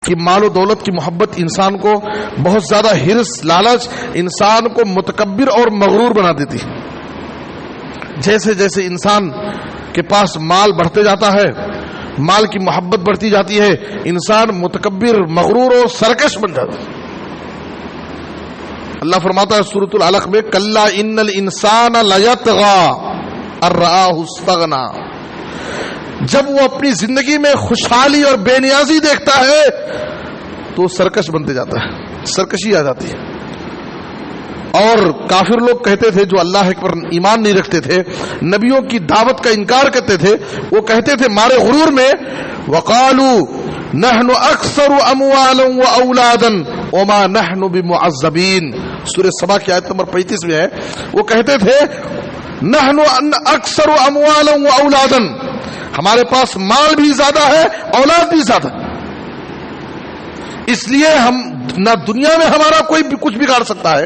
کہ مال و دولت کی محبت انسان کو بہت زیادہ ہرس، لالچ انسان کو متکبر اور مغرور بنا دیتی ہے۔ جیسے جیسے انسان کے پاس مال بڑھتے جاتا ہے، مال کی محبت بڑھتی جاتی ہے، انسان متکبر، مغرور اور سرکش بن جاتا ہے۔ اللہ فرماتا ہے سورۃ العلق میں، کلا ان الانسان لیطغی ان رآہ استغنی، جب وہ اپنی زندگی میں خوشحالی اور بے نیازی دیکھتا ہے تو سرکش بنتے جاتا ہے، سرکشی آ جاتی ہے۔ اور کافر لوگ کہتے تھے جو اللہ پر ایمان نہیں رکھتے تھے، نبیوں کی دعوت کا انکار کرتے تھے، وہ کہتے تھے مارے غرور میں، وقالوا نحن اکثر اموالا واولادا وما نحن بمعذبین، سورہ سبا کی آیت نمبر 35 میں ہے، وہ کہتے تھے نحن اکثر اموالا واولادا، ہمارے پاس مال بھی زیادہ ہے، اولاد بھی زیادہ، اس لیے ہم نہ دنیا میں ہمارا کوئی بھی کچھ بگاڑ سکتا ہے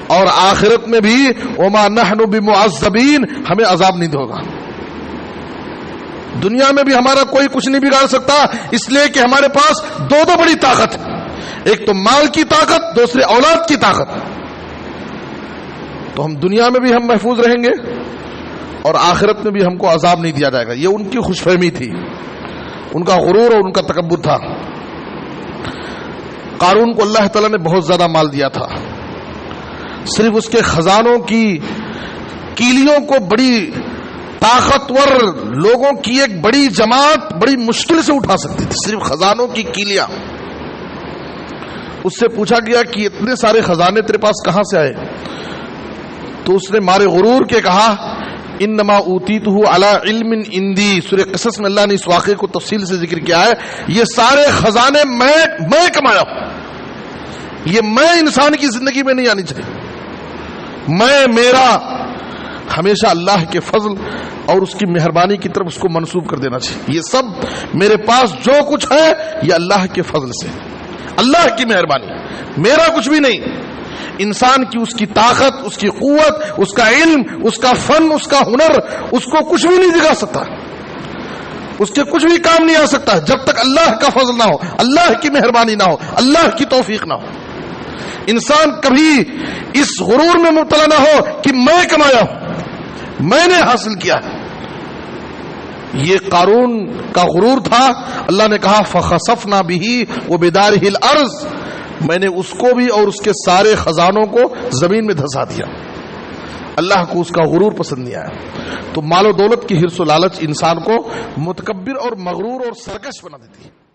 اور آخرت میں بھی وما نحن بمعذبین، ہمیں عذاب نہیں ہوگا۔ دنیا میں بھی ہمارا کوئی کچھ نہیں بگاڑ سکتا، اس لیے کہ ہمارے پاس دو بڑی طاقت ہے، ایک تو مال کی طاقت، دوسرے اولاد کی طاقت، تو ہم دنیا میں بھی ہم محفوظ رہیں گے اور آخرت میں بھی ہم کو عذاب نہیں دیا جائے گا۔ یہ ان کی خوش فہمی تھی، ان کا غرور اور ان کا تکبر تھا۔ قارون کو اللہ تعالیٰ نے بہت زیادہ مال دیا تھا، صرف اس کے خزانوں کی کیلیوں کو بڑی طاقتور لوگوں کی ایک بڑی جماعت بڑی مشکل سے اٹھا سکتی تھی، صرف خزانوں کی کیلیاں۔ اس سے پوچھا گیا کہ اتنے سارے خزانے تیرے پاس کہاں سے آئے؟ تو اس نے مارے غرور کے کہا انما اوتیتہ علی علم عندی، سورہ قصص میں اللہ نے اس واقعے کو تفصیل سے ذکر کیا ہے، یہ سارے خزانے میں کمایا ہوں، یہ میں انسان کی زندگی میں نہیں آنی چاہیے، میرا ہمیشہ اللہ کے فضل اور اس کی مہربانی کی طرف اس کو منسوب کر دینا چاہیے، یہ سب میرے پاس جو کچھ ہے یہ اللہ کے فضل سے، اللہ کی مہربانی، میرا کچھ بھی نہیں۔ انسان کی اس کی طاقت، اس کی قوت، اس کا علم، اس کا فن، اس کا ہنر، اس کو کچھ بھی نہیں دکھا سکتا، اس کے کچھ بھی کام نہیں آ سکتا جب تک اللہ کا فضل نہ ہو، اللہ کی مہربانی نہ ہو، اللہ کی توفیق نہ ہو۔ انسان کبھی اس غرور میں مبتلا نہ ہو کہ میں کمایا ہوں، میں نے حاصل کیا ہے۔ یہ قارون کا غرور تھا، اللہ نے کہا فخسفنا بہ وبدارہ الارض، میں نے اس کو بھی اور اس کے سارے خزانوں کو زمین میں دھسا دیا۔ اللہ کو اس کا غرور پسند نہیں آیا۔ تو مال و دولت کی حرص و لالچ انسان کو متکبر اور مغرور اور سرکش بنا دیتی ہے۔